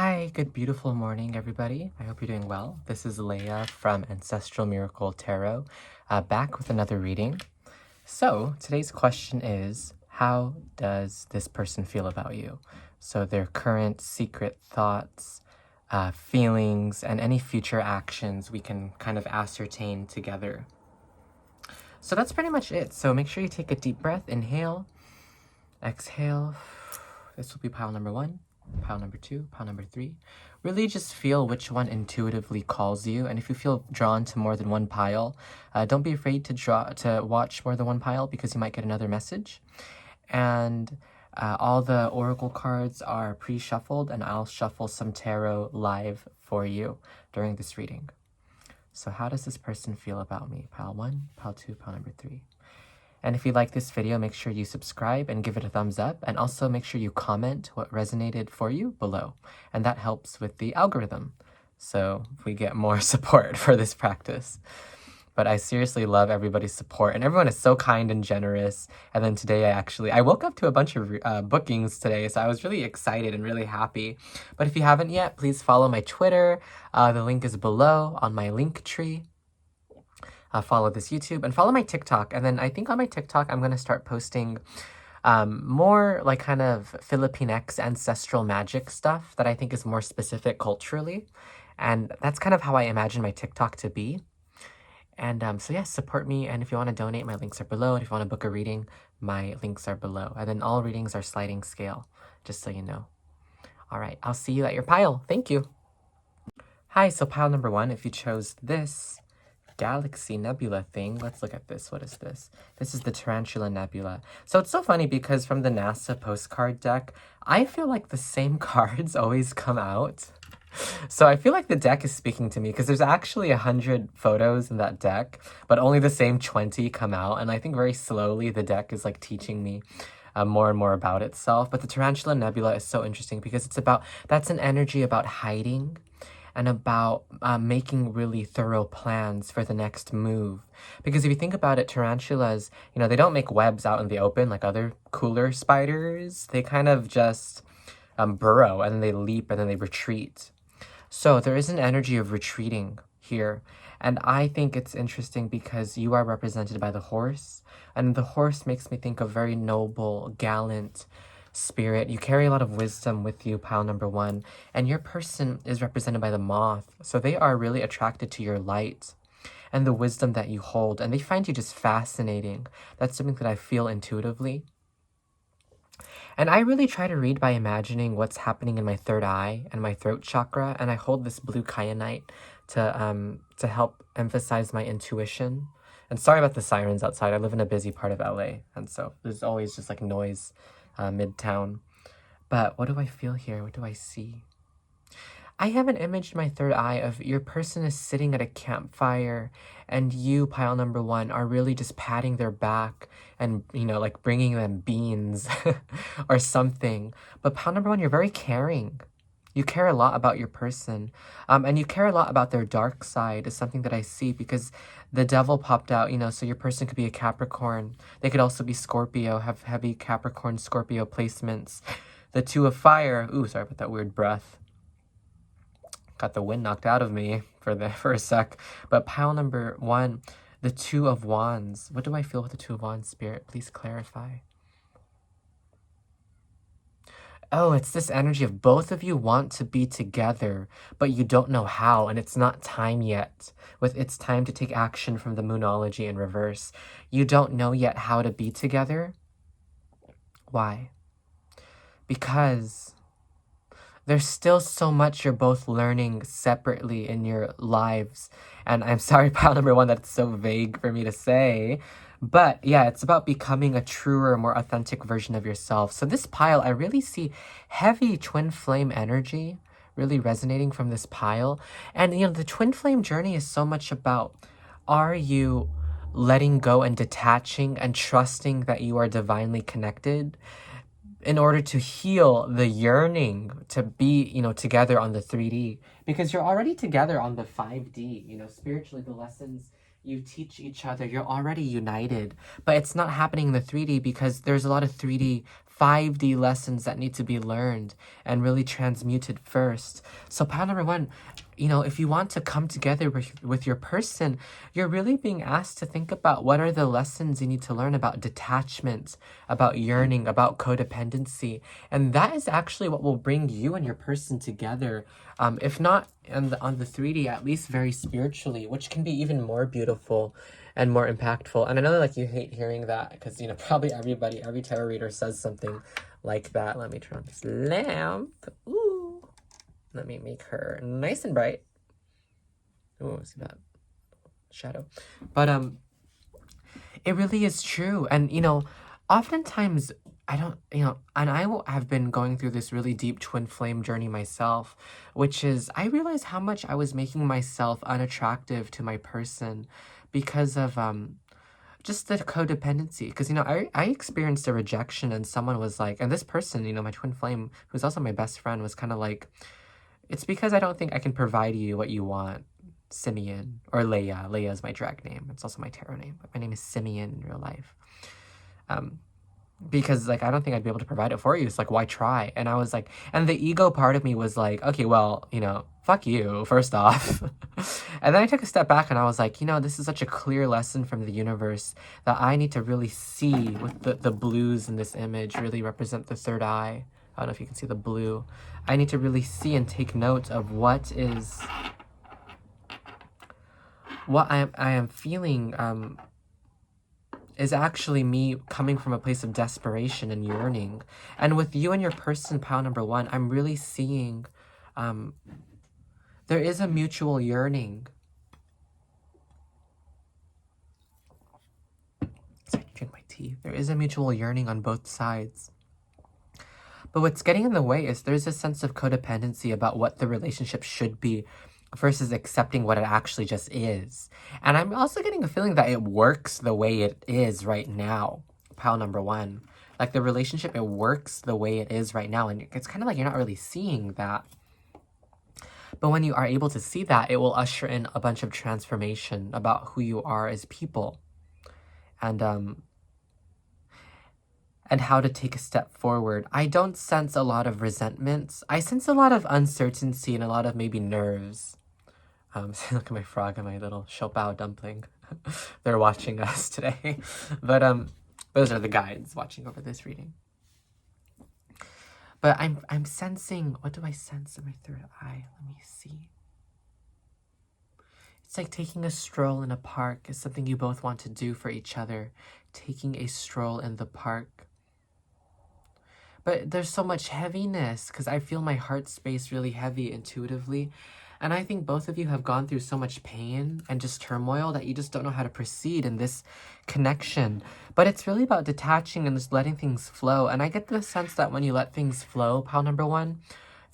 Hi, good beautiful morning, everybody. I hope you're doing well. This is Leia from Ancestral Miracle Tarot, back with another reading. So, today's question is, how does this person feel about you? So, their current secret thoughts, feelings, and any future actions we can kind of ascertain together. So, that's pretty much it. So, make sure you take a deep breath, inhale, exhale. This will be pile number 1. Pile number 2, pile number 3. Really just feel which one intuitively calls you. And if you feel drawn to more than one pile, don't be afraid to watch more than one pile because you might get another message. And all the oracle cards are pre-shuffled, and I'll shuffle some tarot live for you during this reading. So how does this person feel about me? Pile 1, pile 2, pile number 3. And if you like this video, make sure you subscribe and give it a thumbs up. And also make sure you comment what resonated for you below. And that helps with the algorithm. So we get more support for this practice. But I seriously love everybody's support. And everyone is so kind and generous. And then today I woke up to a bunch of bookings today. So I was really excited and really happy. But if you haven't yet, please follow my Twitter. The link is below on my link tree. Follow this YouTube and follow my TikTok. And then I think on my TikTok, I'm going to start posting more like kind of Filipinx ancestral magic stuff that I think is more specific culturally. And that's kind of how I imagine my TikTok to be. And so yeah, support me. And if you want to donate, my links are below. And if you want to book a reading, my links are below. And then all readings are sliding scale, just so you know. All right, I'll see you at your pile. Thank you. Hi, so pile number 1, if you chose this galaxy nebula thing. Let's look at this. What is this? This is the Tarantula Nebula. So it's so funny because from the NASA postcard deck, I feel like the same cards always come out. So I feel like the deck is speaking to me because there's actually 100 photos in that deck, but only the same 20 come out. And I think very slowly the deck is like teaching me more and more about itself. But the Tarantula Nebula is so interesting because that's an energy about hiding and about making really thorough plans for the next move. Because if you think about it, tarantulas, they don't make webs out in the open like other cooler spiders. They kind of just burrow, and then they leap, and then they retreat. So there is an energy of retreating here. And I think it's interesting because you are represented by the horse. And the horse makes me think of very noble, gallant spirit. You carry a lot of wisdom with you, pile number 1, and your person is represented by the moth. So they are really attracted to your light and the wisdom that you hold, and they find you just fascinating. That's something that I feel intuitively. And I really try to read by imagining what's happening in my third eye and my throat chakra, and I hold this blue kyanite to help emphasize my intuition. And sorry about the sirens outside. I live in a busy part of LA, and so there's always just like noise midtown. But what do I feel here? What do I see? I have an image in my third eye of your person is sitting at a campfire, and you, pile number 1, are really just patting their back and, like bringing them beans or something. But pile number 1, you're very caring. You care a lot about your person, and you care a lot about their dark side is something that I see because the devil popped out, so your person could be a Capricorn. They could also be Scorpio, have heavy Capricorn, Scorpio placements. The 2 of fire. Ooh, sorry about that weird breath. Got the wind knocked out of me for a sec. But pile number 1, the 2 of wands. What do I feel with the 2 of wands, Spirit? Please clarify. Oh, it's this energy of both of you want to be together, but you don't know how, and it's not time yet. It's time to take action from the Moonology in reverse. You don't know yet how to be together. Why? Because there's still so much you're both learning separately in your lives. And I'm sorry, pile number 1, that's so vague for me to say. But yeah, it's about becoming a truer, more authentic version of yourself. So this pile, I really see heavy twin flame energy really resonating from this pile. And, the twin flame journey is so much about, are you letting go and detaching and trusting that you are divinely connected in order to heal the yearning to be, together on the 3D? Because you're already together on the 5D, spiritually, the lessons you teach each other, you're already united, but it's not happening in the 3D because there's a lot of 3D 5D lessons that need to be learned and really transmuted first. So pile number one, if you want to come together with your person, you're really being asked to think about what are the lessons you need to learn about detachment, about yearning, about codependency. And that is actually what will bring you and your person together. If not on the 3D, at least very spiritually, which can be even more beautiful and more impactful. And I know you hate hearing that because, probably every tarot reader says something like that. Let me turn on this lamp. Ooh. Let me make her nice and bright. Oh, see that shadow. But it really is true. And oftentimes I don't, and have been going through this really deep twin flame journey myself, which is I realized how much I was making myself unattractive to my person because of just the codependency. Because I experienced a rejection, and someone was like, and this person, my twin flame, who's also my best friend, was kind of like, it's because I don't think I can provide you what you want, Simeon, or Leia. Leia is my drag name. It's also my tarot name. But my name is Simeon in real life. Because I don't think I'd be able to provide it for you. It's why try? And I was like, and the ego part of me was like, okay, well, fuck you, first off. And then I took a step back and I was like, this is such a clear lesson from the universe that I need to really see with the blues in this image really represent the third eye. I don't know if you can see the blue. I need to really see and take note of what I am feeling is actually me coming from a place of desperation and yearning. And with you and your person, pile number one, I'm really seeing there is a mutual yearning. Sorry, drink my tea. There is a mutual yearning on both sides. But what's getting in the way is there's a sense of codependency about what the relationship should be versus accepting what it actually just is. And I'm also getting a feeling that it works the way it is right now, pile number one. The relationship, it works the way it is right now. And it's kind of like you're not really seeing that. But when you are able to see that, it will usher in a bunch of transformation about who you are as people. And how to take a step forward. I don't sense a lot of resentments. I sense a lot of uncertainty and a lot of maybe nerves. Look at my frog and my little Shopao dumpling. They're watching us today. But those are the guides watching over this reading. But I'm sensing, what do I sense in my third eye? Let me see. It's like taking a stroll in a park is something you both want to do for each other. Taking a stroll in the park. But there's so much heaviness because I feel my heart space really heavy intuitively. And I think both of you have gone through so much pain and just turmoil that you just don't know how to proceed in this connection. But it's really about detaching and just letting things flow. And I get the sense that when you let things flow, pile number one,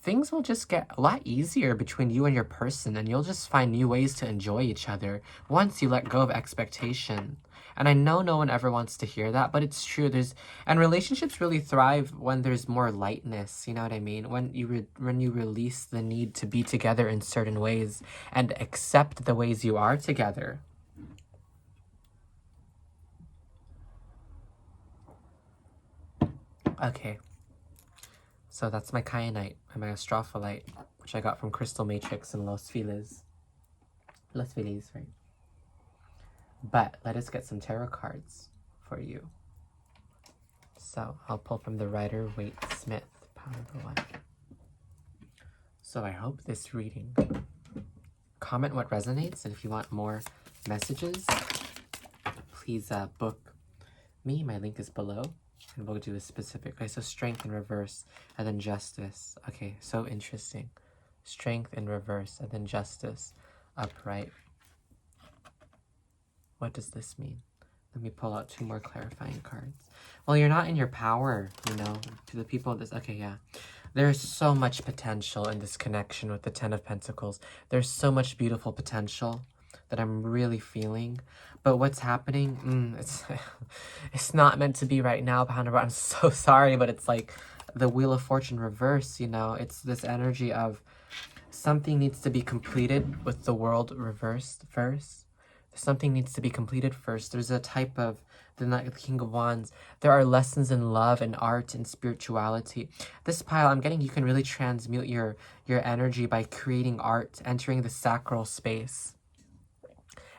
things will just get a lot easier between you and your person. And you'll just find new ways to enjoy each other once you let go of expectation. And I know no one ever wants to hear that, but it's true. And relationships really thrive when there's more lightness, you know what I mean? When you release the need to be together in certain ways and accept the ways you are together. Okay. So that's my kyanite and my astrophyllite, which I got from Crystal Matrix in Los Feliz. Los Feliz, right? But let us get some tarot cards for you. So I'll pull from the Rider-Waite-Smith, pile number one. So I hope this reading. Comment what resonates, and if you want more messages, please book me. My link is below, and we'll do a specific. Okay, so strength in reverse, and then justice. Okay, so interesting. Strength in reverse, and then justice upright. What does this mean? Let me pull out 2 more clarifying cards. Well, you're not in your power, to the people of this. Okay, yeah. There's so much potential in this connection with the 10 of Pentacles. There's so much beautiful potential that I'm really feeling. But what's happening? It's not meant to be right now, Pounder. I'm so sorry, but it's like the Wheel of Fortune reverse, It's this energy of something needs to be completed with the world reversed first. Something needs to be completed first. There's a type of the King of Wands. There are lessons in love and art and spirituality. This pile, I'm getting you can really transmute your energy by creating art, entering the sacral space.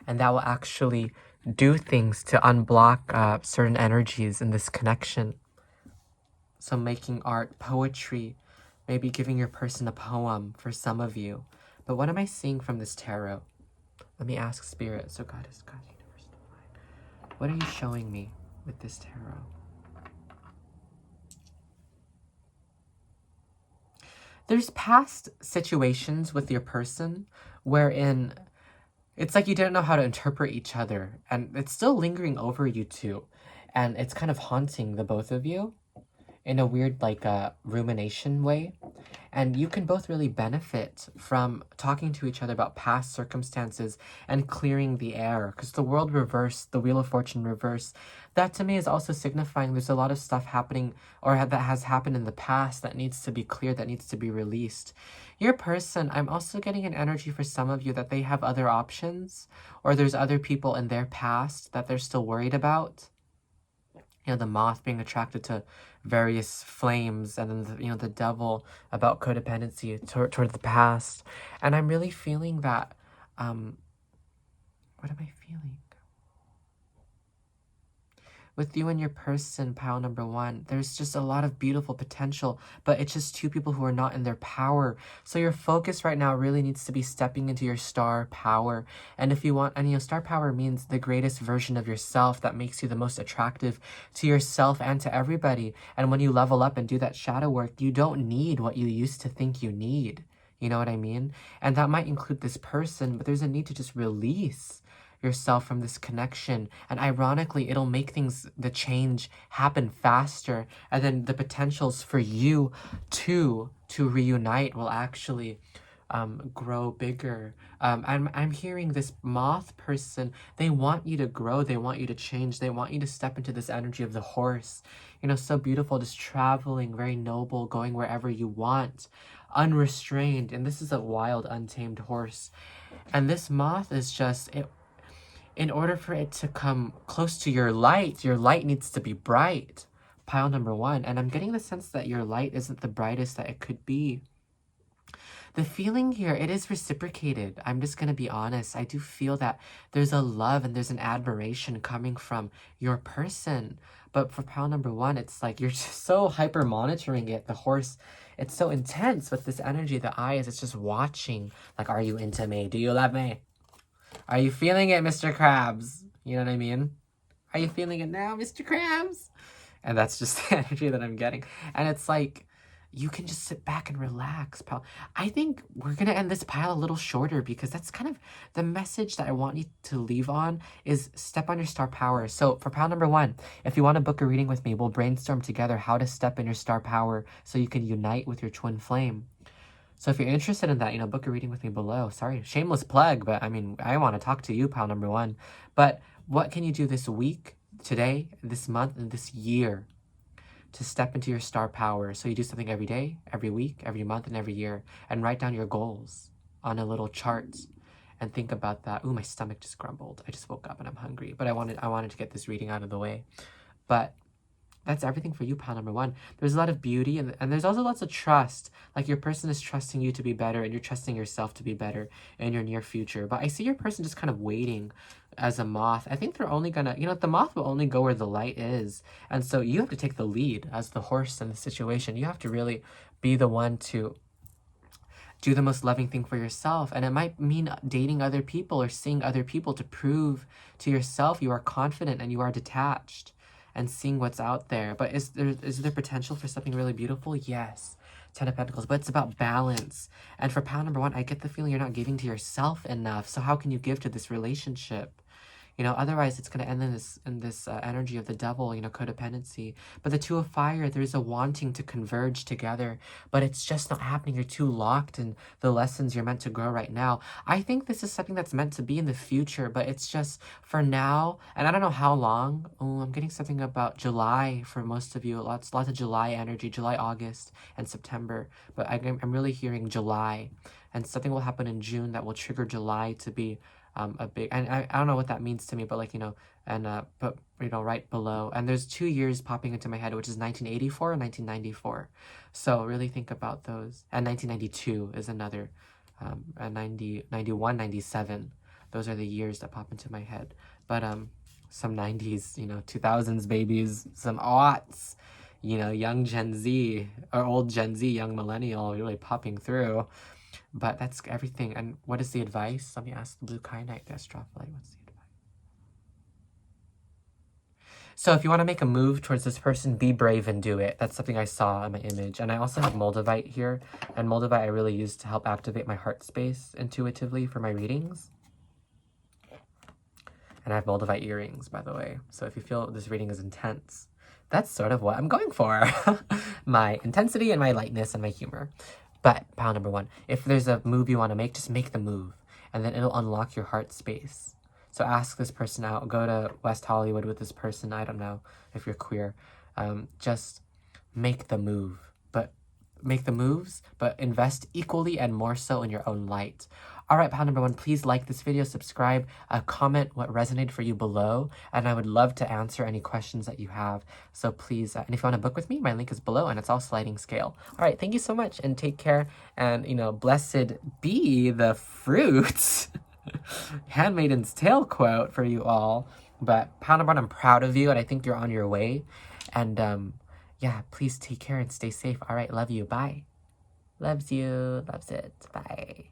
And that will actually do things to unblock certain energies in this connection. So making art, poetry, maybe giving your person a poem for some of you. But what am I seeing from this tarot? Let me ask Spirit. So Goddess, God, Universe, Divine. What are you showing me with this tarot? There's past situations with your person wherein it's like you didn't know how to interpret each other, and it's still lingering over you two, and it's kind of haunting the both of you in a weird rumination way. And you can both really benefit from talking to each other about past circumstances and clearing the air, because the world reversed, the Wheel of Fortune reversed, that to me is also signifying there's a lot of stuff happening or that has happened in the past that needs to be cleared, that needs to be released. Your person, I'm also getting an energy for some of you that they have other options, or there's other people in their past that they're still worried about. You know, the moth being attracted to various flames, and then the devil about codependency toward the past. And I'm really feeling that, what am I feeling? With you and your person, pile number one, there's just a lot of beautiful potential, but it's just two people who are not in their power. So your focus right now really needs to be stepping into your star power. And if you want, and star power means the greatest version of yourself that makes you the most attractive to yourself and to everybody. And when you level up and do that shadow work, you don't need what you used to think you need. You know what I mean? And that might include this person, but there's a need to just release yourself from this connection. And ironically, it'll make the change happen faster, and then the potentials for you to reunite will actually grow bigger. I'm hearing this moth person, they want you to grow, they want you to change, they want you to step into this energy of the horse. So beautiful, just traveling, very noble, going wherever you want, unrestrained. And this is a wild, untamed horse. And this moth is just, in order for it to come close to your light needs to be bright. Pile number one. And I'm getting the sense that your light isn't the brightest that it could be. The feeling here, it is reciprocated. I'm just going to be honest. I do feel that there's a love and there's an admiration coming from your person. But for pile number one, it's like you're just so hyper monitoring it. The horse, it's so intense with this energy. The eyes, it's just watching. Like, are you into me? Do you love me? Are you feeling it, Mr. Krabs? You know what I mean? Are you feeling it now, Mr. Krabs? And that's just the energy that I'm getting. And it's like, you can just sit back and relax, pal. I think we're going to end this pile a little shorter, because that's kind of the message that I want you to leave on, is step on your star power. So for pile number one, if you want to book a reading with me, we'll brainstorm together how to step in your star power so you can unite with your twin flame. So if you're interested in that, book a reading with me below. Sorry, shameless plug, but I mean, I want to talk to you, pal number one. But what can you do this week, today, this month, and this year to step into your star power? So you do something every day, every week, every month, and every year, and write down your goals on a little chart and think about that. Ooh, my stomach just grumbled. I just woke up and I'm hungry, but I wanted to get this reading out of the way. But that's everything for you, pile number one. There's a lot of beauty, and there's also lots of trust. Like, your person is trusting you to be better, and you're trusting yourself to be better in your near future. But I see your person just kind of waiting as a moth. I think they're only gonna, the moth will only go where the light is. And so you have to take the lead as the horse in the situation. You have to really be the one to do the most loving thing for yourself. And it might mean dating other people or seeing other people to prove to yourself you are confident and you are detached, and seeing what's out there. But is there potential for something really beautiful? Yes. 10 of Pentacles. But it's about balance. And for pile number one, I get the feeling you're not giving to yourself enough. So how can you give to this relationship? Otherwise it's going to end in this energy of the devil, codependency. But the Two of Fire, there's a wanting to converge together, but it's just not happening. You're too locked in the lessons you're meant to grow right now. I think this is something that's meant to be in the future, but it's just for now, and I don't know how long. Oh, I'm getting something about July for most of you. Lots of July energy, July, August, and September. But I'm really hearing July, and something will happen in June that will trigger July to be a big, and I don't know what that means to me, but like, and but right below, and there's 2 years popping into my head, which is 1984 and 1994. So really think about those. And 1992 is another, and 91, 97. Those are the years that pop into my head. But some 90s, 2000s babies, some aughts, young Gen Z, or old Gen Z, young millennial, really popping through. But that's everything. And what is the advice? Let me ask the blue kyanite, the astrophyllite. What's the advice? So if you want to make a move towards this person, be brave and do it. That's something I saw in my image. And I also have Moldavite here. And Moldavite I really use to help activate my heart space intuitively for my readings. And I have Moldavite earrings, by the way. So if you feel this reading is intense, that's sort of what I'm going for. My intensity and my lightness and my humor. But pile number 1, if there's a move you want to make, just make the move. And then it'll unlock your heart space. So ask this person out. Go to West Hollywood with this person. I don't know if you're queer. Just make the move. But make the moves, but invest equally and more so in your own light. All right, pile number 1, please like this video, subscribe, comment what resonated for you below, and I would love to answer any questions that you have. So please, and if you want to book with me, my link is below, and it's all sliding scale. All right, thank you so much, and take care, and, blessed be the fruits. Handmaiden's Tale quote for you all. But pile number 1, I'm proud of you, and I think you're on your way. And, yeah, please take care and stay safe. All right, love you. Bye. Loves you. Loves it. Bye.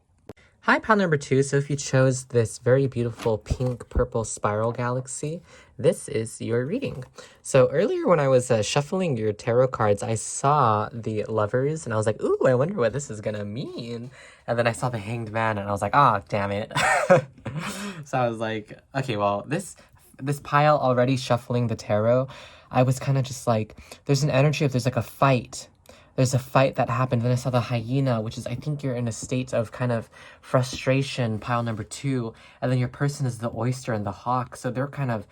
Hi, pile number 2. So if you chose this very beautiful pink purple spiral galaxy, this is your reading. So earlier when I was shuffling your tarot cards, I saw the Lovers and I was like, ooh, I wonder what this is gonna mean. And then I saw the Hanged Man and I was like, ah, damn it. So I was like, okay, well, this pile already shuffling the tarot, I was kind of just like, there's an energy of there's like a fight. There's a fight that happened. Then I saw the hyena, which is, I think you're in a state of kind of frustration, pile number 2. And then your person is the oyster and the hawk. So they're kind of,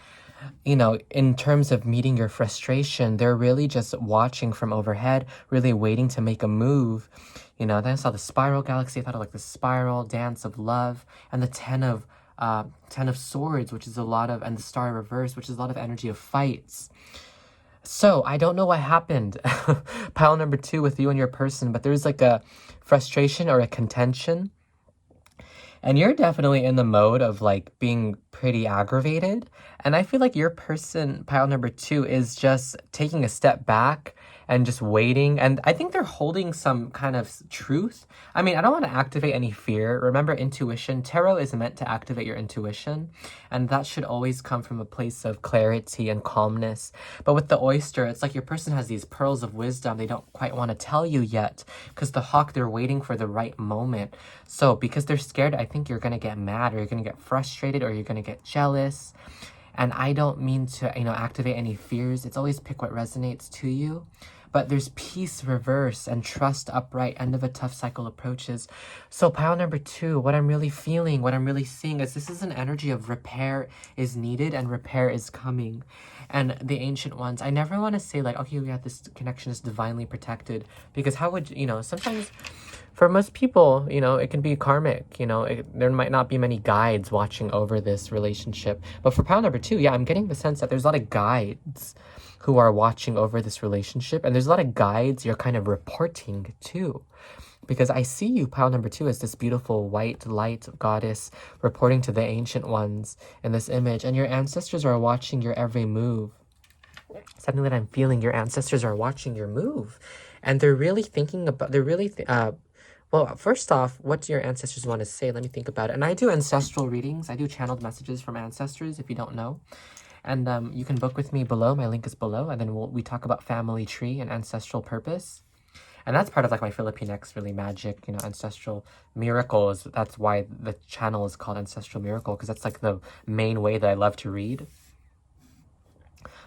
in terms of meeting your frustration, they're really just watching from overhead, really waiting to make a move. Then I saw the spiral galaxy. I thought of like the spiral dance of love, and the 10 of swords, which is a lot of, and the star reverse, which is a lot of energy of fights. So I don't know what happened, pile number 2, with you and your person, but there's like a frustration or a contention. And you're definitely in the mode of like being pretty aggravated. And I feel like your person, pile number 2, is just taking a step back and just waiting. And I think they're holding some kind of truth. I mean, I don't want to activate any fear. Remember, intuition. Tarot is meant to activate your intuition. And that should always come from a place of clarity and calmness. But with the oyster, it's like your person has these pearls of wisdom they don't quite want to tell you yet. Because the hawk, they're waiting for the right moment. So because they're scared, I think you're going to get mad, or you're going to get frustrated, or you're going to get jealous. And I don't mean to, activate any fears. It's always pick what resonates to you. But there's peace reverse and trust upright. End of a tough cycle approaches. So pile number 2, what I'm really feeling, what I'm really seeing is this is an energy of repair is needed and repair is coming. And the ancient ones, I never want to say like, okay, we have this connection is divinely protected. Because how would, sometimes for most people, it can be karmic, there might not be many guides watching over this relationship. But for pile number 2, yeah, I'm getting the sense that there's a lot of guides who are watching over this relationship. And there's a lot of guides you're kind of reporting to. Because I see you, pile number 2, as this beautiful white light goddess reporting to the ancient ones in this image. And your ancestors are watching your every move. Something that I'm feeling, your ancestors are watching your move. And they're really thinking about, well, first off, what do your ancestors want to say? Let me think about it. And I do ancestral readings. I do channeled messages from ancestors, if you don't know. And you can book with me below. My link is below. And then we talk about family tree and ancestral purpose. And that's part of like my Filipinx really magic, ancestral miracles. That's why the channel is called Ancestral Miracle, because that's like the main way that I love to read.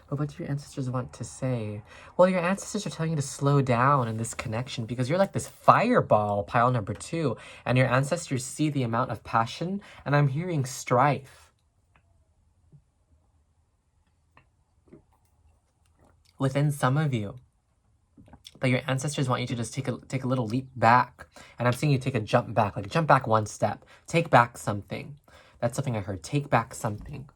But what do your ancestors want to say? Well, your ancestors are telling you to slow down in this connection because you're like this fireball, pile number 2. And your ancestors see the amount of passion, and I'm hearing strife. Within some of you, but your ancestors want you to just take a little leap back. And I'm seeing you take a jump back, like jump back one step, take back something. That's something I heard. Take back something.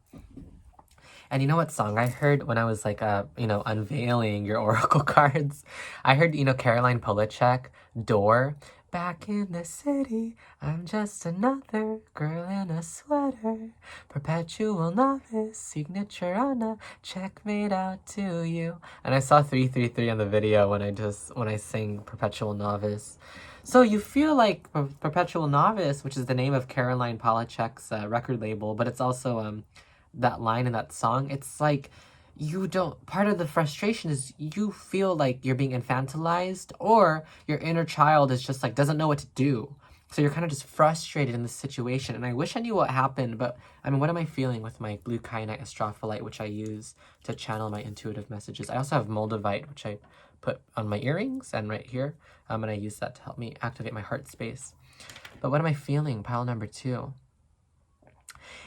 And you know what song I heard when I was like, unveiling your oracle cards? I heard, Caroline Polachek, Door. Back in the city, I'm just another girl in a sweater. Perpetual novice, signature on a check made out to you. And I saw 333 on the video when I sang Perpetual Novice. So you feel like Perpetual Novice, which is the name of Caroline Polachek's record label, but it's also that line in that song, it's like you don't, part of the frustration is you feel like you're being infantilized, or your inner child is just like doesn't know what to do. So you're kind of just frustrated in this situation. And I wish I knew what happened, but I mean, what am I feeling with my blue kyanite astrophyllite, which I use to channel my intuitive messages? I also have moldavite, which I put on my earrings and right here, and I use that to help me activate my heart space. But what am I feeling? Pile number 2.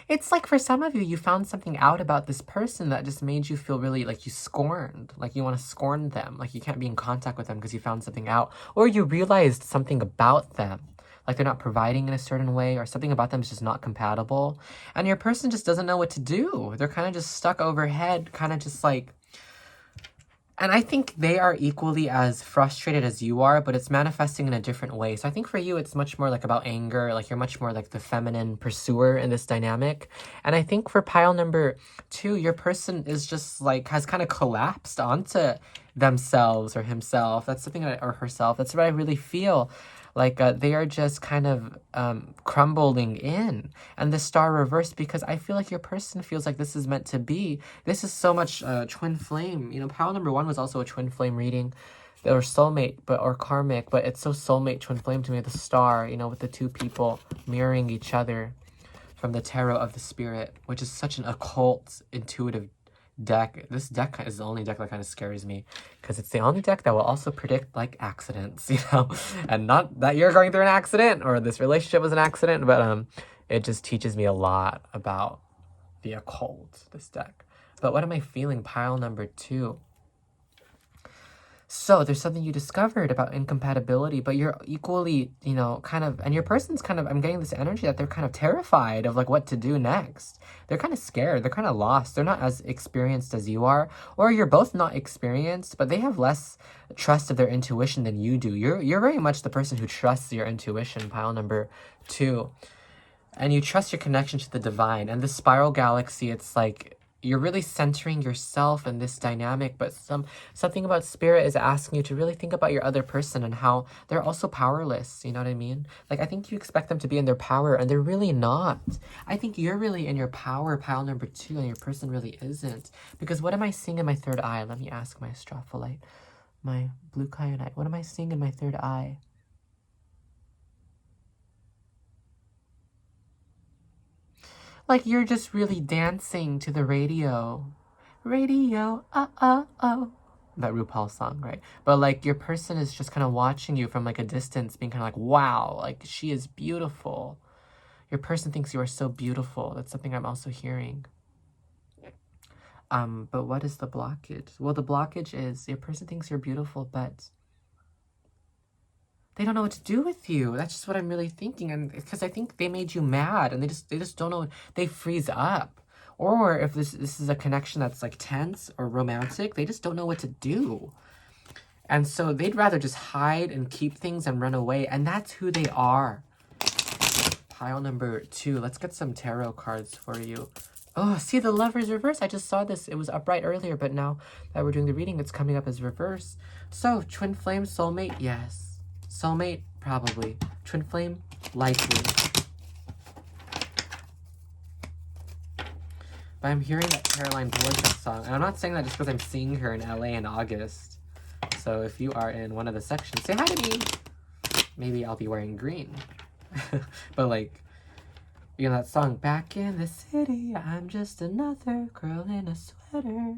It's like for some of you, you found something out about this person that just made you feel really like you scorned, like you want to scorn them, like you can't be in contact with them because you found something out, or you realized something about them, like they're not providing in a certain way, or something about them is just not compatible, and your person just doesn't know what to do. They're kind of just stuck overhead, kind of just like, and I think they are equally as frustrated as you are, but it's manifesting in a different way. So I think for you, it's much more like about anger. Like you're much more like the feminine pursuer in this dynamic. And I think for pile number 2, your person is just like, has kind of collapsed onto themselves or himself. That's something or herself. That's what I really feel. Like they are just kind of crumbling in. And the star reversed, because I feel like your person feels like this is meant to be. This is so much twin flame. Pile number 1 was also a twin flame reading. They were soulmate, or karmic, but it's so soulmate twin flame to me, the star, with the 2 people mirroring each other from the tarot of the spirit, which is such an occult, intuitive deck. This deck is the only deck that kind of scares me, because it's the only deck that will also predict like accidents, and not that you're going through an accident or this relationship was an accident, but it just teaches me a lot about the occult, this deck. But what am I feeling? Pile number 2. So there's something you discovered about incompatibility, but you're equally, kind of, and your person's kind of, I'm getting this energy that they're kind of terrified of like what to do next. They're kind of scared. They're kind of lost. They're not as experienced as you are, or you're both not experienced, but they have less trust of their intuition than you do. You're very much the person who trusts your intuition, pile number 2. And you trust your connection to the divine. And the spiral galaxy, it's like, you're really centering yourself in this dynamic, but something about spirit is asking you to really think about your other person and how they're also powerless. You know what I mean? Like, I think you expect them to be in their power, and they're really not. I think you're really in your power, pile number 2, and your person really isn't. Because what am I seeing in my third eye? Let me ask my astrophyllite, my blue kyanite. What am I seeing in my third eye? Like you're just really dancing to the radio. Radio, oh. That RuPaul song, right? But like your person is just kind of watching you from like a distance, being kind of like, wow, like she is beautiful. Your person thinks you are so beautiful. That's something I'm also hearing. But what is the blockage? Well, the blockage is your person thinks you're beautiful, but they don't know what to do with you. That's just what I'm really thinking. And because I think they made you mad, and they just don't know. They freeze up. Or if this is a connection that's like tense or romantic, they just don't know what to do. And so they'd rather just hide and keep things and run away. And that's who they are. Pile number 2. Let's get some tarot cards for you. Oh, see, the Lover's reverse. I just saw this. It was upright earlier, but now that we're doing the reading, it's coming up as reverse. So, twin flame, soulmate, yes. Soulmate, probably. Twin flame, likely. But I'm hearing that Caroline Polachek song. And I'm not saying that just because I'm seeing her in LA in August. So if you are in one of the sections, say hi to me. Maybe I'll be wearing green. But like, that song, back in the city, I'm just another girl in a sweater.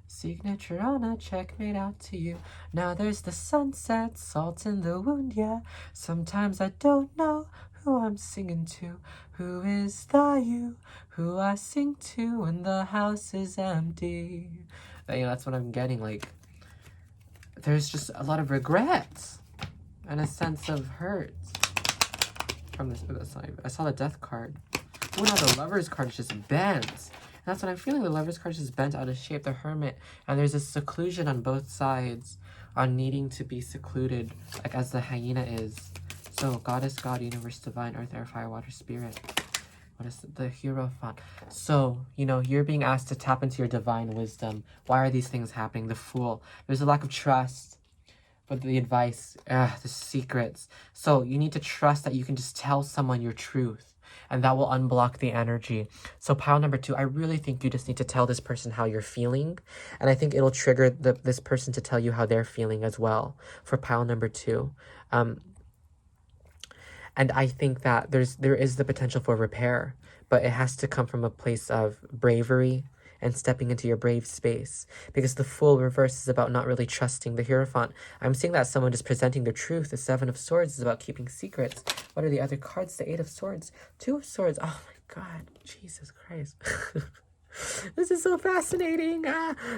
Signature on a check made out to you. Now there's the sunset, salt in the wound, yeah. Sometimes I don't know who I'm singing to. Who is the you who I sing to when the house is empty? That's what I'm getting. Like, there's just a lot of regret and a sense of hurt from this. I saw the death card. Oh, now the Lover's card is just bent. And that's what I'm feeling. The Lover's card is just bent out of shape. The Hermit. And there's this seclusion on both sides. On needing to be secluded. Like as the hyena is. So, Goddess, God, Universe, Divine, Earth, Air, Fire, Water, Spirit. What is the Hierophant? So, you know, you're being asked to tap into your divine wisdom. Why are these things happening? The Fool. There's a lack of trust. But the advice, the secrets. So you need to trust that you can just tell someone your truth. And that will unblock the energy. So pile number 2, I really think you just need to tell this person how you're feeling. And I think it'll trigger this person to tell you how they're feeling as well. For pile number 2. And I think that there is the potential for repair, but it has to come from a place of bravery and stepping into your brave space. Because the Fool reverse is about not really trusting the Hierophant. I'm seeing that someone is presenting their truth. The 7 of Swords is about keeping secrets. What are the other cards? The 8 of Swords. 2 of Swords. Oh my God. Jesus Christ. This is so fascinating.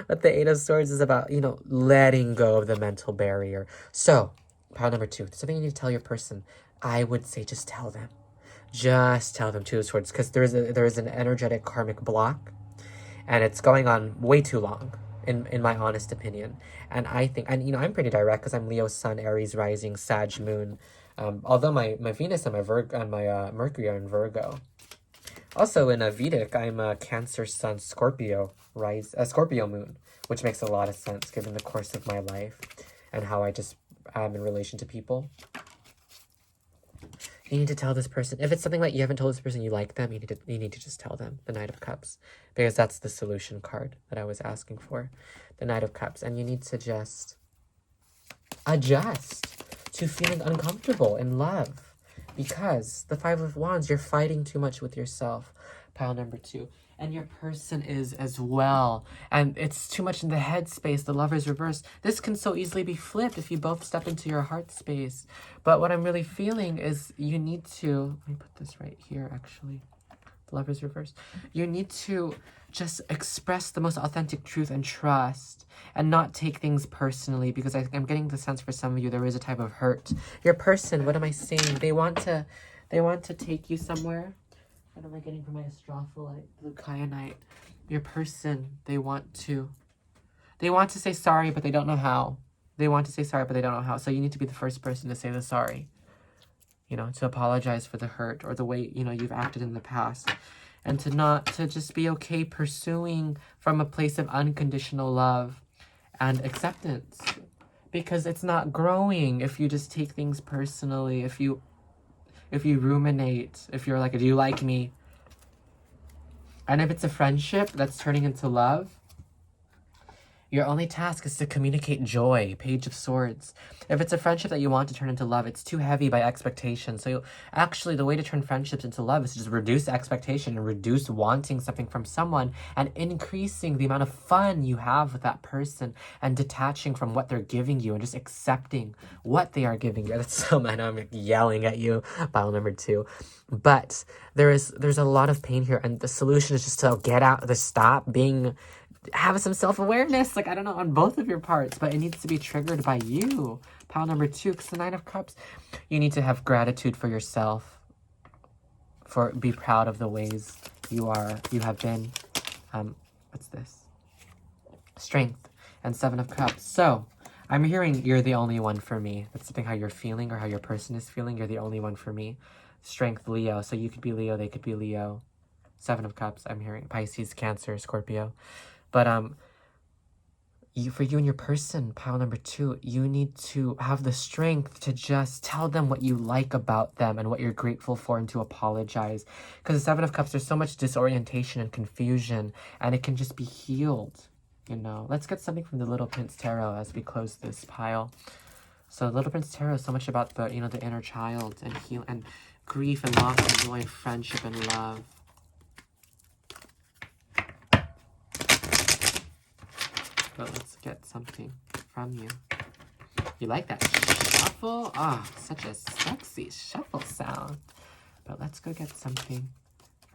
But the 8 of Swords is about, you know, letting go of the mental barrier. So, pile number 2. Something you need to tell your person. I would say just tell them. Just tell them 2 of Swords. Because there is an energetic karmic block. And it's going on way too long, in my honest opinion. And I think, and you know, I'm pretty direct because I'm Leo Sun, Aries rising, Sag Moon. Although my Venus and my Mercury are in Virgo. Also in a Vedic, I'm a Cancer Sun, Scorpio Scorpio Moon, which makes a lot of sense given the course of my life and how I just am in relation to people. You need to tell this person, if it's something like you haven't told this person you like them, you need to just tell them. The Knight of Cups, because that's the solution card that I was asking for. The Knight of Cups, and you need to just adjust to feeling uncomfortable in love, because the 5 of Wands, you're fighting too much with yourself. Pile number 2. And your person is as well. And it's too much in the head space. The Lover's reverse. This can so easily be flipped if you both step into your heart space. But what I'm really feeling is you need to... Let me put this right here, actually. The Lover's reverse. You need to just express the most authentic truth and trust. And not take things personally. Because I'm getting the sense for some of you there is a type of hurt. Your person, what am I saying? They want to take you somewhere. What am I getting from my Astrophyllite, Blue Kyanite? Your person, they want to say sorry, but they don't know how. They want to say sorry, but they don't know how. So you need to be the first person to say the sorry. You know, to apologize for the hurt or the way, you know, you've acted in the past. And to just be okay pursuing from a place of unconditional love and acceptance. Because it's not growing if you just take things personally, if you ruminate, if you're like, do you like me? And if it's a friendship that's turning into love, your only task is to communicate joy. Page of Swords. If it's a friendship that you want to turn into love, it's too heavy by expectation. So actually, the way to turn friendships into love is to just reduce expectation and reduce wanting something from someone and increasing the amount of fun you have with that person and detaching from what they're giving you and just accepting what they are giving you. That's so mad. I'm yelling at you. Pile number 2. But there's a lot of pain here, and the solution is just to get out, to stop being... Have some self-awareness, like, I don't know, on both of your parts, but it needs to be triggered by you. Pile number 2, because the 9 of Cups, you need to have gratitude for yourself, be proud of the ways you have been, what's this? Strength, and 7 of Cups. So, I'm hearing you're the only one for me. That's something how you're feeling or how your person is feeling. You're the only one for me. Strength, Leo. So you could be Leo, they could be Leo. 7 of Cups, I'm hearing. Pisces, Cancer, Scorpio. But for you and your person, pile number 2, you need to have the strength to just tell them what you like about them and what you're grateful for and to apologize. Because the 7 of Cups, there's so much disorientation and confusion, and it can just be healed, you know. Let's get something from the Little Prince Tarot as we close this pile. So Little Prince Tarot is so much about the, you know, the inner child and heal and grief and loss and joy and friendship and love. But let's get something from you. You like that shuffle? Ah, such a sexy shuffle sound. But let's go get something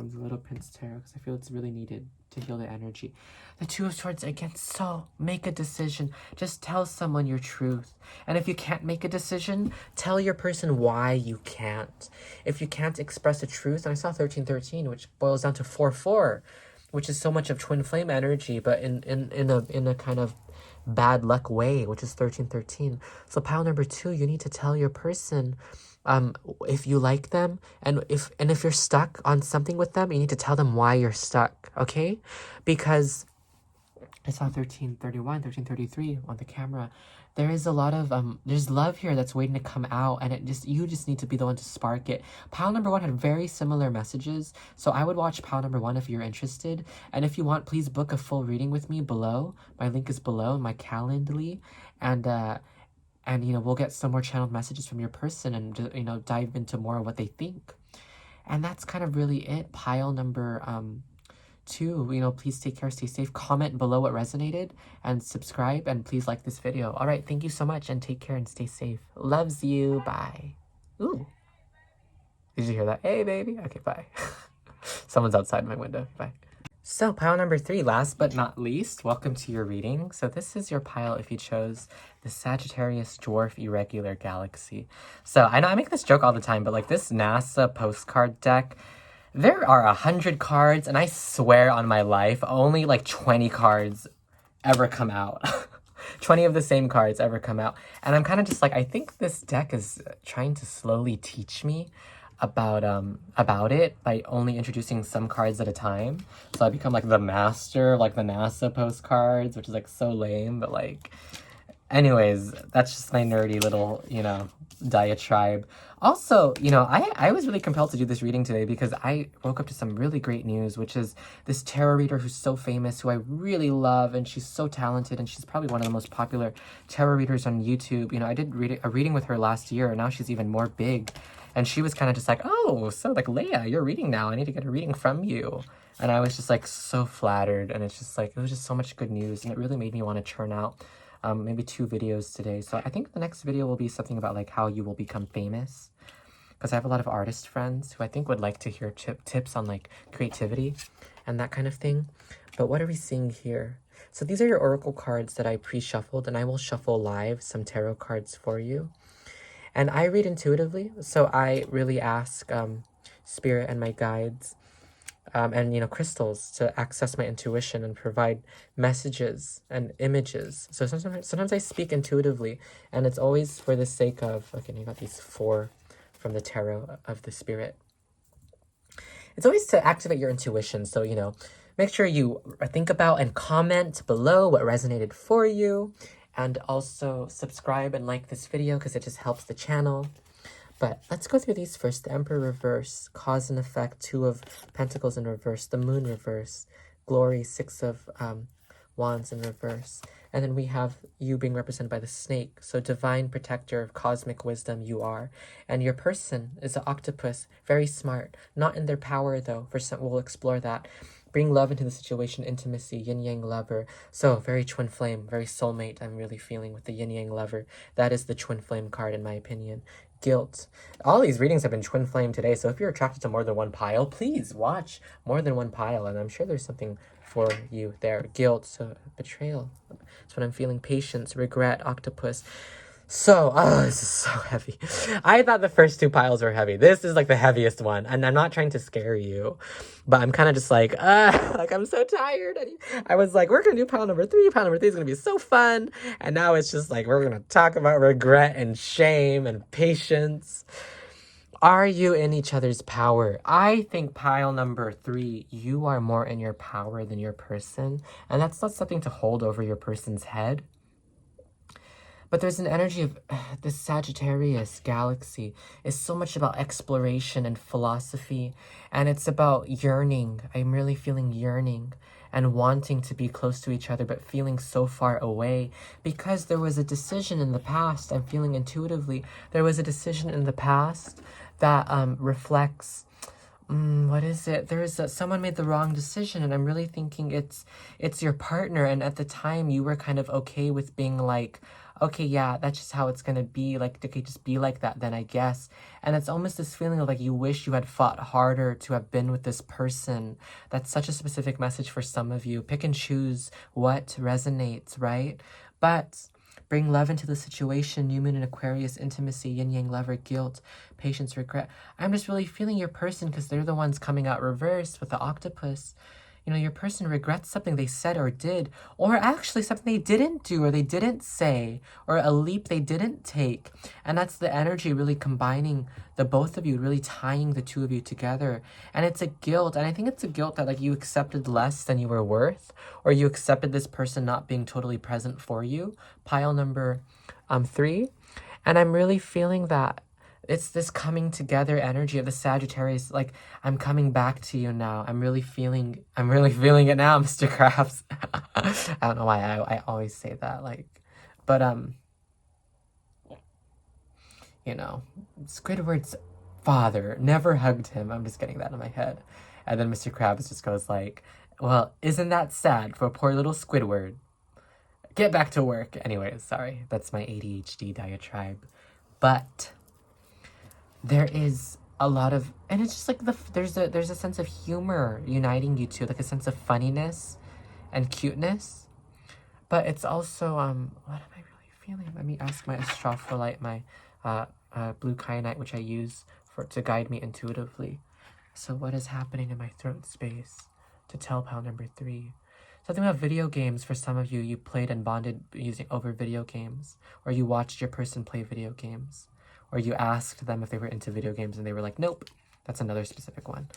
from the Little Prince Tarot because I feel it's really needed to heal the energy. The Two of Swords again, so make a decision. Just tell someone your truth. And if you can't make a decision, tell your person why you can't. If you can't express the truth, and I saw 1313, which boils down to 4-4, which is so much of twin flame energy, but in a kind of bad luck way, which is 1313. So pile number 2, you need to tell your person if you like them, and if you're stuck on something with them, you need to tell them why you're stuck, okay? Because I saw 1331, 1333 on the camera. There is a lot of there's love here that's waiting to come out, and you just need to be the one to spark it. Pile number 1 had very similar messages, so I would watch pile number 1 if you're interested. And if you want, please book a full reading with me below. My link is below in my Calendly, and you know, we'll get some more channeled messages from your person and, you know, dive into more of what they think. And that's kind of really it. Pile number 2, you know, please take care, stay safe. Comment below what resonated and subscribe, and please like this video. All right, thank you so much, and take care and stay safe. Loves you. Bye. Ooh. Did you hear that? Hey, baby. Okay, bye. Someone's outside my window. Bye. So pile number 3, last but not least, welcome to your reading. So this is your pile if you chose the Sagittarius Dwarf Irregular Galaxy. So I know I make this joke all the time, but like this NASA postcard deck, there are 100 cards, and I swear on my life, only like 20 cards ever come out. 20 of the same cards ever come out. And I'm kind of just like, I think this deck is trying to slowly teach me about it by only introducing some cards at a time. So I become like the master of like the NASA postcards, which is like so lame, but like, anyways, that's just my nerdy little, you know, diatribe. Also, you know, I was really compelled to do this reading today because I woke up to some really great news, which is this tarot reader who's so famous, who I really love, and she's so talented, and she's probably one of the most popular tarot readers on YouTube. You know, I did a reading with her last year, and now she's even more big. And she was kind of just like, oh, so like, Leia, you're reading now. I need to get a reading from you. And I was just like so flattered, and it's just like, it was just so much good news, and it really made me want to churn out maybe 2 videos today. So I think the next video will be something about like how you will become famous, because I have a lot of artist friends who I think would like to hear tips on like creativity and that kind of thing. But what are we seeing here? So these are your oracle cards that I pre-shuffled, and I will shuffle live some tarot cards for you. And I read intuitively, so I really ask spirit and my guides and, you know, crystals to access my intuition and provide messages and images. So sometimes I speak intuitively, and it's always for the sake of, okay, I got these 4 from the tarot of the spirit. It's always to activate your intuition. So, you know, make sure you think about and comment below what resonated for you. And also subscribe and like this video because it just helps the channel. But let's go through these first. The Emperor reverse, cause and effect, 2 of Pentacles in reverse, the Moon reverse, Glory, 6 of Wands in reverse. And then we have you being represented by the snake. So divine protector, cosmic wisdom you are. And your person is an octopus, very smart. Not in their power though, for some, we'll explore that. Bring love into the situation, intimacy, yin-yang lover. So very twin flame, very soulmate I'm really feeling with the yin-yang lover. That is the twin flame card in my opinion. Guilt. All these readings have been twin flame today, so if you're attracted to more than one pile, please watch more than one pile, and I'm sure there's something for you there. Guilt, so betrayal. That's what I'm feeling. Patience, regret, octopus. So, oh, this is so heavy. I thought the first 2 piles were heavy. This is like the heaviest one, and I'm not trying to scare you, but I'm kind of just like I'm so tired. And I was like, we're gonna do pile number 3. Pile number 3 is gonna be so fun, and now it's just like we're gonna talk about regret and shame and patience. Are you in each other's power? I think pile number 3, you are more in your power than your person, and that's not something to hold over your person's head. But there's an energy of this Sagittarius galaxy is so much about exploration and philosophy. And it's about yearning. I'm really feeling yearning and wanting to be close to each other, but feeling so far away because there was a decision in the past. I'm feeling intuitively. There was a decision in the past that reflects... what is it? There is someone made the wrong decision, and I'm really thinking it's your partner. And at the time, you were kind of okay with being like okay, yeah, that's just how it's gonna be. Like, okay, just be like that then, I guess. And it's almost this feeling of like you wish you had fought harder to have been with this person. That's such a specific message for some of you. Pick and choose what resonates, right? But bring love into the situation. New moon in Aquarius, intimacy, yin yang lover, guilt, patience, regret. I'm just really feeling your person because they're the ones coming out reversed with the octopus. You know, your person regrets something they said or did, or actually something they didn't do or they didn't say, or a leap they didn't take. And that's the energy really combining the both of you, really tying the two of you together. And it's a guilt. And I think it's a guilt that like you accepted less than you were worth, or you accepted this person not being totally present for you. Pile number 3. And I'm really feeling that it's this coming together energy of the Sagittarius. Like, I'm coming back to you now. I'm really feeling it now, Mr. Krabs. I don't know why I always say that. Like, but, you know, Squidward's father never hugged him. I'm just getting that in my head. And then Mr. Krabs just goes like, well, isn't that sad for poor little Squidward? Get back to work. Anyways, sorry. That's my ADHD diatribe. But there is a lot of, and it's just like there's a sense of humor uniting you two, like a sense of funniness and cuteness. But it's also what am I really feeling? Let me ask my astropholite, my blue kyanite, which I use to guide me intuitively. So what is happening in my throat space to tell pile number 3? Something about video games. For some of you, you played and bonded using over video games, or you watched your person play video games, or you asked them if they were into video games and they were like, nope. That's another specific one.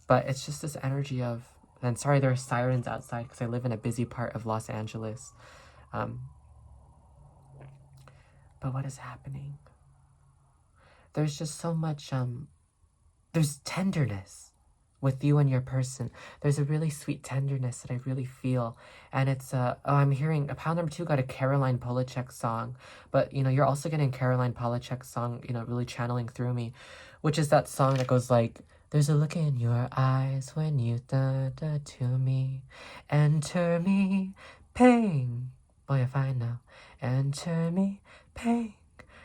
But it's just this energy of, and sorry, there are sirens outside because I live in a busy part of Los Angeles. But what is happening? There's just so much, there's tenderness with you and your person. There's a really sweet tenderness that I really feel. And it's, I'm hearing, pile number 2 got a Caroline Polachek song. But, you know, you're also getting Caroline Polachek's song, you know, really channeling through me. Which is that song that goes like, there's a look in your eyes when you da-da to me. Enter me, pain. Boy, if I know. Enter me, pain.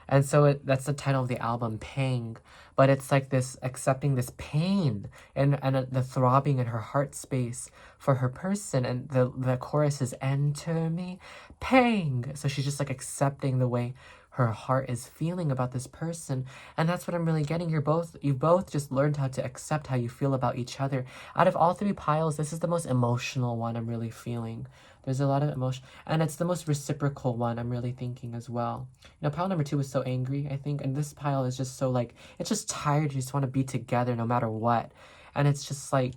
And so that's the title of the album, Pang. But it's like this, accepting this pain and the throbbing in her heart space for her person. And the chorus is, enter me, pang. So she's just like accepting the way her heart is feeling about this person. And that's what I'm really getting. You've both just learned how to accept how you feel about each other. Out of all 3 piles, this is the most emotional one I'm really feeling. There's a lot of emotion, and it's the most reciprocal one I'm really thinking as well. You know, pile number 2 was so angry, I think, and this pile is just so like, it's just tired. You just want to be together no matter what. And it's just like,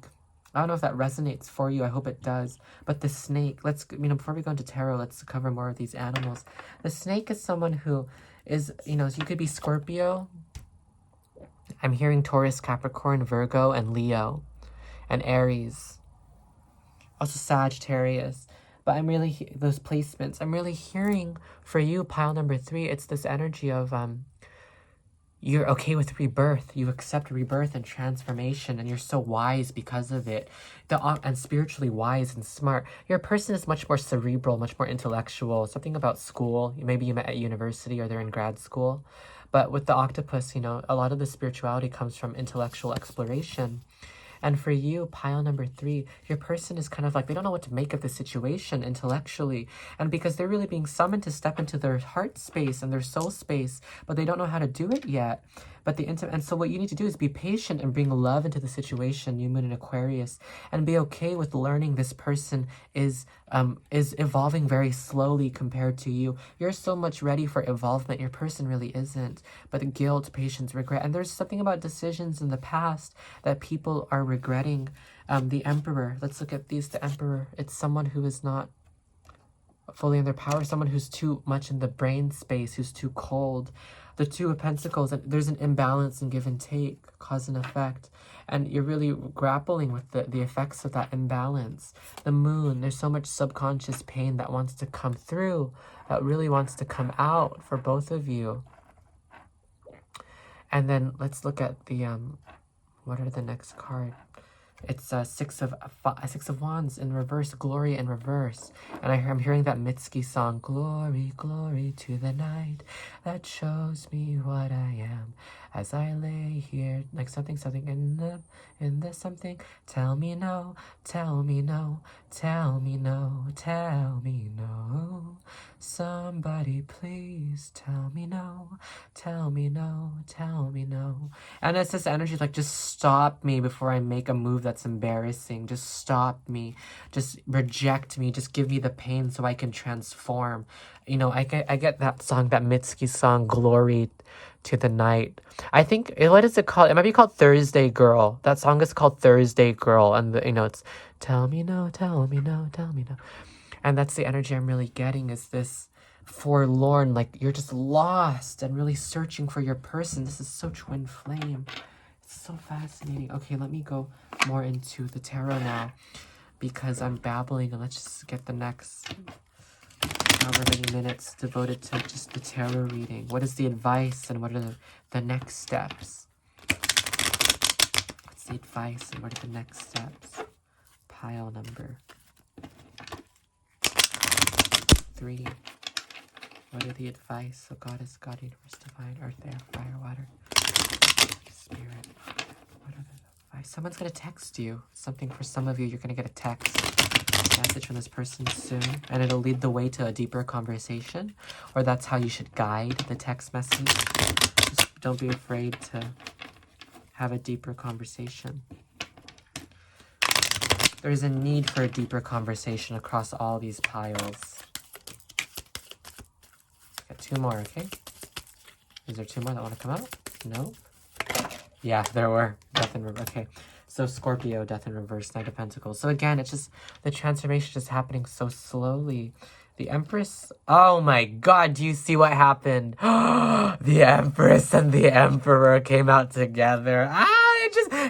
I don't know if that resonates for you. I hope it does. But the snake, before we go into tarot, let's cover more of these animals. The snake is someone who is, you know, you could be Scorpio. I'm hearing Taurus, Capricorn, Virgo, and Leo, and Aries. Also Sagittarius. But I'm really, those placements, I'm really hearing for you, pile number 3, it's this energy of, you're okay with rebirth. You accept rebirth and transformation, and you're so wise because of it. And spiritually wise and smart. Your person is much more cerebral, much more intellectual. Something about school. Maybe you met at university or they're in grad school. But with the octopus, you know, a lot of the spirituality comes from intellectual exploration. And for you, pile number 3, your person is kind of like, they don't know what to make of the situation intellectually. And because they're really being summoned to step into their heart space and their soul space, but they don't know how to do it yet. But and so what you need to do is be patient and bring love into the situation, new moon in Aquarius, and be okay with learning this person is evolving very slowly compared to you. You're so much ready for evolvement. Your person really isn't. But guilt, patience, regret, and there's something about decisions in the past that people are regretting. The Emperor. Let's look at these. The Emperor. It's someone who is not fully in their power. Someone who's too much in the brain space. Who's too cold. The 2 of Pentacles, and there's an imbalance in give and take, cause and effect. And you're really grappling with the effects of that imbalance. The Moon, there's so much subconscious pain that wants to come through, that really wants to come out for both of you. And then let's look at the, what are the next card? It's six of wands in reverse, glory in reverse. And I'm hearing that Mitski song, glory, glory to the night that shows me what I am as I lay here, like something in the something. Tell me no, tell me no, tell me no, tell me no. Somebody please tell me no, tell me no, tell me no. And it's this energy like, just stop me before I make a move that's embarrassing. Just stop me. Just reject me. Just give me the pain so I can transform. You know, I get that song, that Mitski song, Glory to the Night. I think, what is it called? It might be called Thursday Girl. That song is called Thursday Girl. And, you know, it's tell me no, tell me no, tell me no. And that's the energy I'm really getting, is this forlorn, like you're just lost and really searching for your person. This is so twin flame. It's so fascinating. Okay, let me go more into the tarot now, because I'm babbling, and let's just get the next however many minutes devoted to just the tarot reading. What is the advice, and what are the next steps? What's the advice, and what are the next steps? Pile number 3. What are the advice? So Goddess, God, Universe, Divine, Earth, Air, Fire, Water, Spirit. What are the advice? Someone's going to text you. Something for some of you. You're going to get a text message from this person soon. And it'll lead the way to a deeper conversation. Or that's how you should guide the text message. Just don't be afraid to have a deeper conversation. There's a need for a deeper conversation across all these piles. Got 2 more, okay? Is there 2 more that want to come out? No? Yeah, there were. Death in reverse. Okay. So Scorpio, Death in reverse, Knight of Pentacles. So again, it's just, the transformation is happening so slowly. The Empress, oh my god, do you see what happened? The Empress and the Emperor came out together.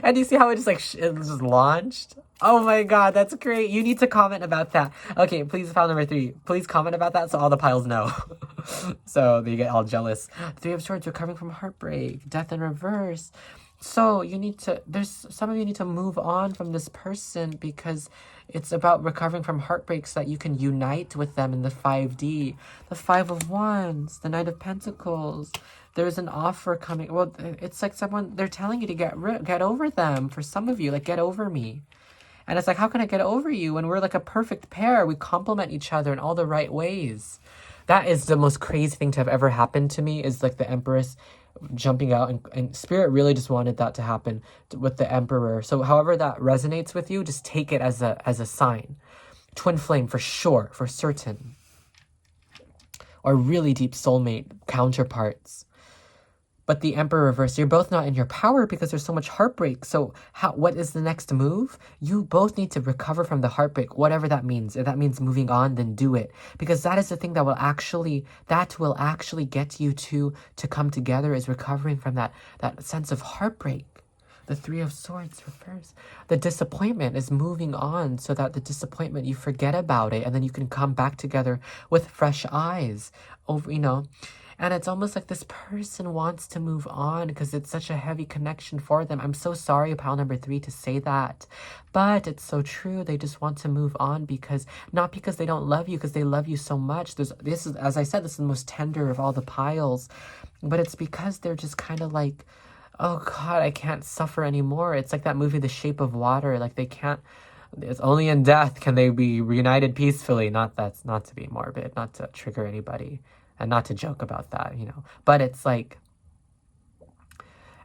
And you see how it just like, it just launched? Oh my god, that's great. You need to comment about that. Okay, please, file number 3. Please comment about that so all the piles know. So they get all jealous. 3 of Swords, recovering from heartbreak. Death in reverse. So you need to, some of you need to move on from this person, because it's about recovering from heartbreak so that you can unite with them in the 5D. The 5 of Wands, the Knight of Pentacles. There's an offer coming. Well, it's like someone, they're telling you to get over them. For some of you, like, get over me. And it's like, how can I get over you when we're like a perfect pair? We complement each other in all the right ways. That is the most crazy thing to have ever happened to me, is like the Empress jumping out, and Spirit really just wanted that to happen with the Emperor. So however that resonates with you, just take it as a sign. Twin flame for sure, for certain. Or really deep soulmate counterparts. But the Emperor reverse, you're both not in your power because there's so much heartbreak. So what is the next move? You both need to recover from the heartbreak, whatever that means. If that means moving on, then do it. Because that is the thing that will actually get you to come together, is recovering from that sense of heartbreak. The 3 of Swords reverse. The disappointment is moving on, so that the disappointment, you forget about it, and then you can come back together with fresh eyes. Over, you know. And it's almost like this person wants to move on because it's such a heavy connection for them. I'm so sorry, pile number 3, to say that. But it's so true. They just want to move on, because, not because they don't love you, because they love you so much. This is, as I said, this is the most tender of all the piles. But it's because they're just kind of like, oh God, I can't suffer anymore. It's like that movie, The Shape of Water. Like, they can't, it's only in death can they be reunited peacefully. Not to be morbid, not to trigger anybody. And not to joke about that, you know. But it's like,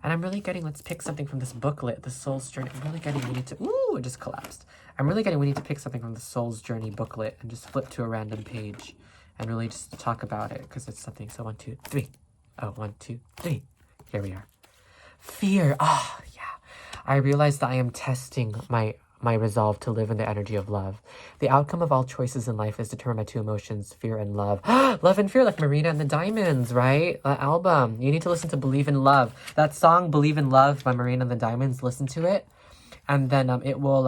and I'm really getting, let's pick something from this booklet, The Soul's Journey. I'm really getting, we need to, ooh, it just collapsed. I'm really getting, we need to pick something from the Soul's Journey booklet and just flip to a random page and really just talk about it, because it's something. So 1, 2, 3. Oh, 1, 2, 3. Here we are. Fear. Oh, yeah. I realized that I am testing my resolve to live in the energy of love. The outcome of all choices in life is determined by 2 emotions, fear and love. Love and fear, like Marina and the Diamonds, right? That album. You need to listen to Believe in Love. That song, Believe in Love by Marina and the Diamonds. Listen to it. And then it will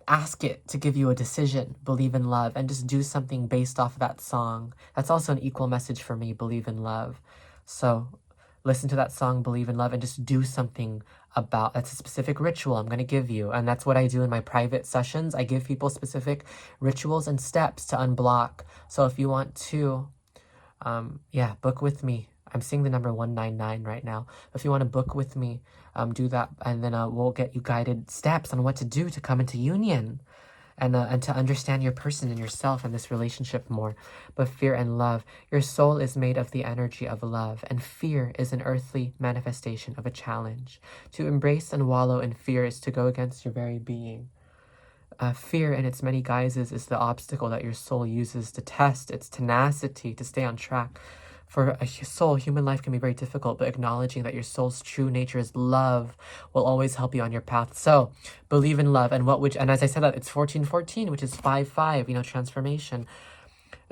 ask it to give you a decision. Believe in love. And just do something based off of that song. That's also an equal message for me. Believe in love. So listen to that song, Believe in Love, and just do something about that's a specific ritual I'm going to give you. And that's what I do in my private sessions. I give people specific rituals and steps to unblock. So if you want to, yeah, book with me. I'm seeing the number 199 right now. If you want to book with me, do that, and then we'll get you guided steps on what to do to come into union, and to understand your person and yourself and this relationship more. But fear and love, your soul is made of the energy of love, and fear is an earthly manifestation of a challenge. To embrace and wallow in fear is to go against your very being. Fear in its many guises is the obstacle that your soul uses to test its tenacity to stay on track. For a soul, human life can be very difficult, but acknowledging that your soul's true nature is love will always help you on your path. So, believe in love. And as I said, that it's 1414, which is 5-5, transformation.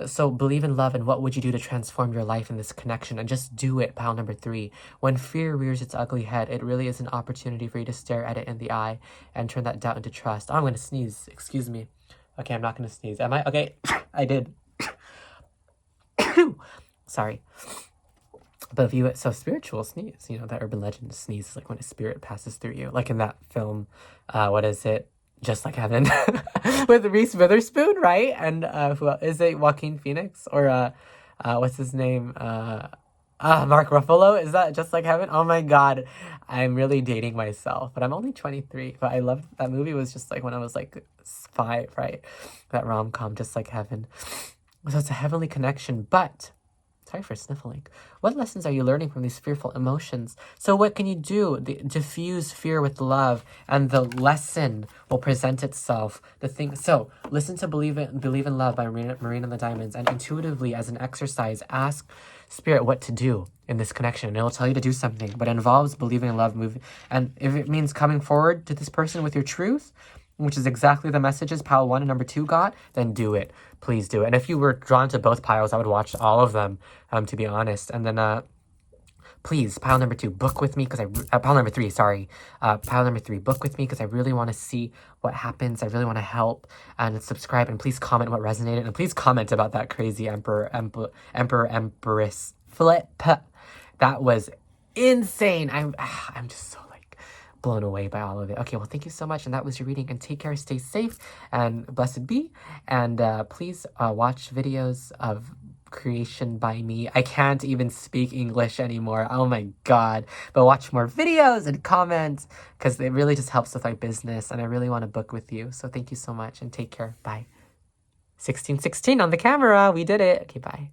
So, believe in love, and what would you do to transform your life in this connection? And just do it, pile number 3. When fear rears its ugly head, it really is an opportunity for you to stare at it in the eye and turn that doubt into trust. Oh, I'm going to sneeze. Excuse me. Okay, I'm not going to sneeze. Am I? Okay, I did. Sorry. But if you, so spiritual sneeze, that urban legend sneeze is like when a spirit passes through you. Like in that film, what is it? Just Like Heaven with Reese Witherspoon, right? And who is it? Joaquin Phoenix? Or what's his name? Mark Ruffalo? Is that Just Like Heaven? Oh my god. I'm really dating myself. But I'm only 23. But I loved that movie. Was just like when I was like 5, right? That rom-com, Just Like Heaven. So it's a heavenly connection, but sorry for sniffling. What lessons are you learning from these fearful emotions? So what can you do? Diffuse fear with love, and the lesson will present itself. So listen to Believe in Love by Marina and the Diamonds, and intuitively, as an exercise, ask Spirit what to do in this connection, and it will tell you to do something. But it involves believing in love, and if it means coming forward to this person with your truth, which is exactly the messages pile 1 and number 2 got, then do it. Please do it. And if you were drawn to both piles, I would watch all of them, to be honest. And then, please, pile number 2, book with me, because pile number 3, sorry. Pile number 3, book with me, because I really want to see what happens. I really want to help. And subscribe, and please comment what resonated. And please comment about that crazy Empress flip. That was insane. I'm just so blown away by all of it. Okay, well, thank you so much, and that was your reading, and take care, stay safe, and blessed be, and please watch videos of creation by me. I can't even speak English anymore, oh my god, but watch more videos and comments, because it really just helps with my business, and I really want to book with you. So thank you so much, and take care. Bye. 1616 on the camera, we did it. Okay, bye.